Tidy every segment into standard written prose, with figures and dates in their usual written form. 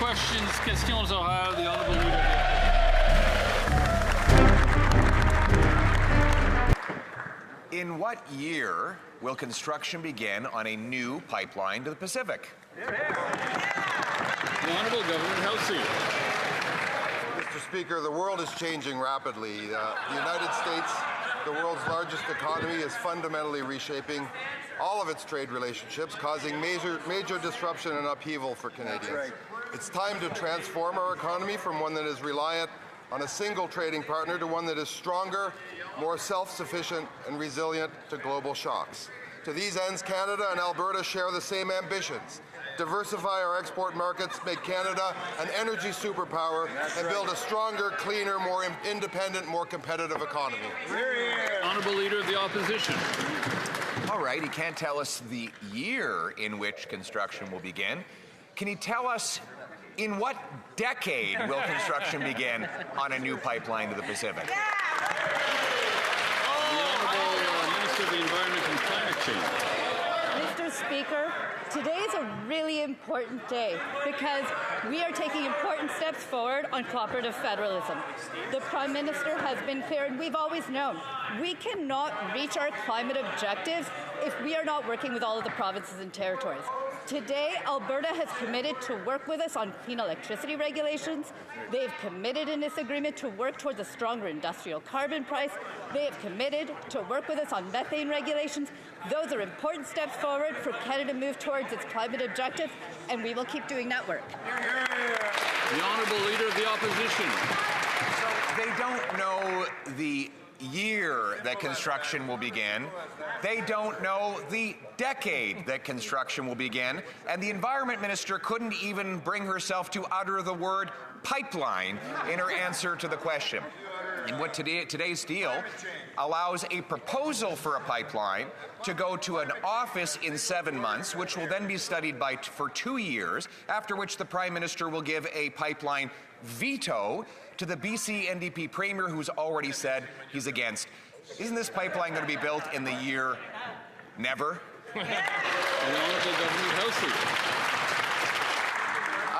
questions. Questions orales. The Honourable Leader. In what year will construction begin on a new pipeline to the Pacific? The Honourable Government House Leader. Mr. Speaker, the world is changing rapidly. The United States, the world's largest economy, is fundamentally reshaping all of its trade relationships, causing major disruption and upheaval for Canadians. Right. It's time to transform our economy from one that is reliant on a single trading partner to one that is stronger, more self-sufficient and resilient to global shocks. To these ends, Canada and Alberta share the same ambitions. Diversify our export markets, make Canada an energy superpower, and build a stronger, cleaner, more independent, more competitive economy. Honourable Leader of the Opposition. All right, he can't tell us the year in which construction will begin. Can he tell us in what decade will construction begin on a new pipeline to the Pacific? The Honourable Minister of the Environment and Climate Change. Mr. Speaker, today is a really important day because we are taking important steps forward on cooperative federalism. The Prime Minister has been clear, and we've always known, we cannot reach our climate objectives if we are not working with all of the provinces and territories. Today, Alberta has committed to work with us on clean electricity regulations. They've committed in this agreement to work towards a stronger industrial carbon price. They have committed to work with us on methane regulations. Those are important steps forward for Canada to move towards its climate objectives, and we will keep doing that work. The Honourable Leader of the Opposition. So they don't know the year that construction will begin. They don't know the decade that construction will begin. And the Environment Minister couldn't even bring herself to utter the word pipeline in her answer to the question. And what today's deal allows a proposal for a pipeline to go to an office in 7 months, which will then be studied for 2 years, after which the Prime Minister will give a pipeline veto to the BC NDP Premier, who's already said he's against. Isn't this pipeline going to be built in the year never? The Honourable Government House Leader.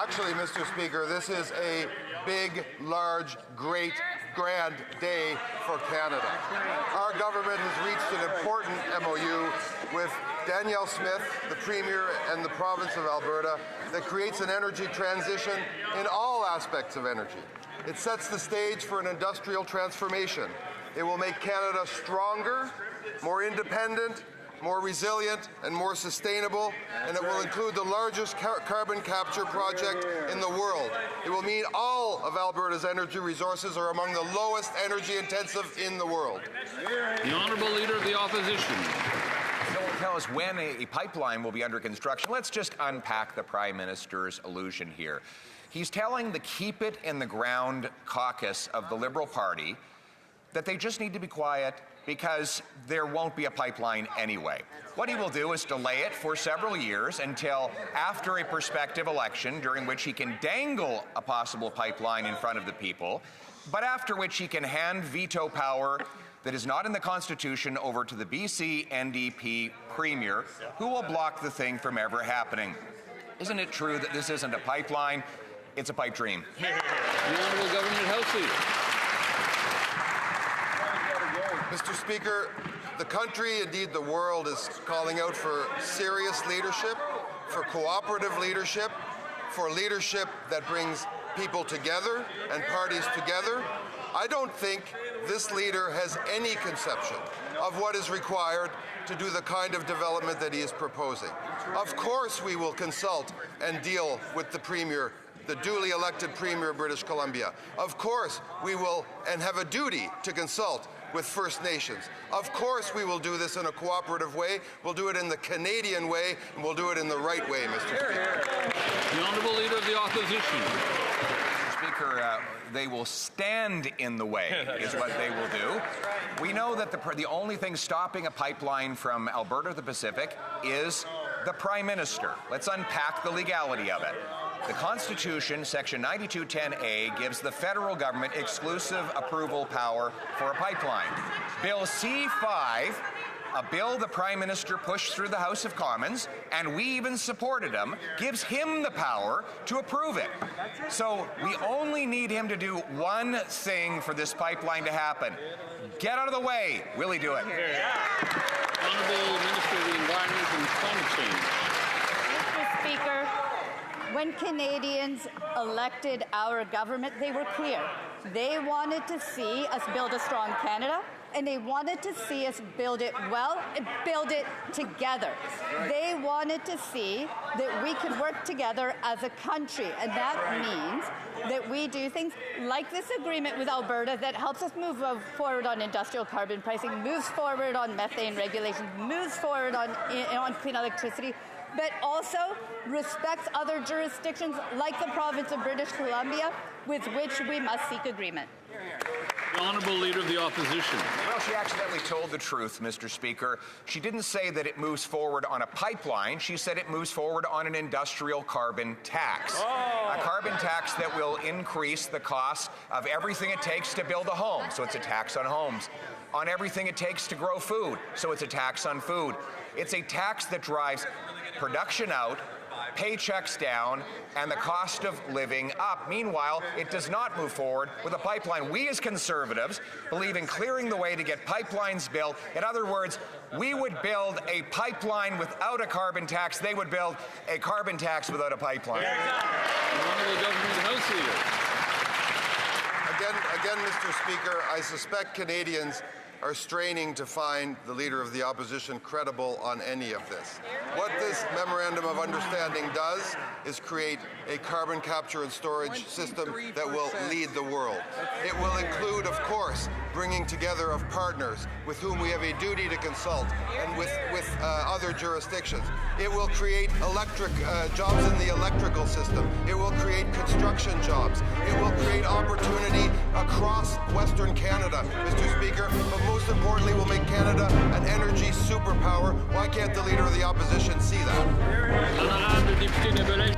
Actually, Mr. Speaker, this is a big, large, great, grand day for Canada. Our government has reached an important MOU with Danielle Smith, the Premier, and the province of Alberta that creates an energy transition in all aspects of energy. It sets the stage for an industrial transformation. It will make Canada stronger, more independent, more resilient, and more sustainable, and it will include the largest carbon capture project in the world. It will mean all of Alberta's energy resources are among the lowest energy intensive in the world. The Honourable Leader of the Opposition. Don't tell us when a pipeline will be under construction. Let's just unpack the Prime Minister's allusion here. He's telling the Keep It in the Ground caucus of the Liberal Party that they just need to be quiet because there won't be a pipeline anyway. What he will do is delay it for several years until after a prospective election, during which he can dangle a possible pipeline in front of the people, but after which he can hand veto power that is not in the Constitution over to the BC NDP Premier, who will block the thing from ever happening. Isn't it true that this isn't a pipeline? It's a pipe dream. The Honourable Government House Leader. Mr. Speaker, the country, indeed the world, is calling out for serious leadership, for cooperative leadership, for leadership that brings people together and parties together. I don't think this leader has any conception of what is required to do the kind of development that he is proposing. Of course we will consult and deal with the Premier, the duly elected Premier of British Columbia. Of course we will and have a duty to consult with First Nations. Of course we will do this in a cooperative way. We'll do it in the Canadian way, and we'll do it in the right way, Mr. Speaker. The Honourable Leader of the Opposition. Mr. Speaker, they will stand in the way, is what they will do. We know that the only thing stopping a pipeline from Alberta to the Pacific is the Prime Minister. Let's unpack the legality of it. The Constitution, Section 9210A, gives the federal government exclusive approval power for a pipeline. Bill C-5 A bill the Prime Minister pushed through the House of Commons, and we even supported him, gives him the power to approve it. So we only need him to do one thing for this pipeline to happen. Get out of the way. Will he do it? Honourable Minister of the Environment and Climate Change. Mr. Speaker, when Canadians elected our government, they were clear. They wanted to see us build a strong Canada, and they wanted to see us build it well and build it together. They wanted to see that we could work together as a country, and that means that we do things like this agreement with Alberta that helps us move forward on industrial carbon pricing, moves forward on methane regulations, moves forward on clean electricity, but also respects other jurisdictions like the province of British Columbia, with which we must seek agreement. The Honourable Leader of the Opposition. Well, she accidentally told the truth, Mr. Speaker. She didn't say that it moves forward on a pipeline. She said it moves forward on an industrial carbon tax. A carbon tax that will increase the cost of everything it takes to build a home. So it's a tax on homes. On everything it takes to grow food. So it's a tax on food. It's a tax that drives production out, paychecks down, and the cost of living up. Meanwhile, it does not move forward with a pipeline. We as Conservatives believe in clearing the way to get pipelines built. In other words, we would build a pipeline without a carbon tax. They would build a carbon tax without a pipeline. The Honourable Government House Leader. Again, Mr. Speaker, I suspect Canadians are straining to find the Leader of the Opposition credible on any of this. What this Memorandum of Understanding does is create a carbon capture and storage system that will lead the world. It will include, of course, bringing together of partners with whom we have a duty to consult and with other jurisdictions. It will create electric jobs in the electrical system. It will create construction jobs. It will create opportunity across Western Canada, Mr. Speaker, but most importantly will make Canada an energy superpower. Why can't the Leader of the Opposition see that? Honourable député Nebelin.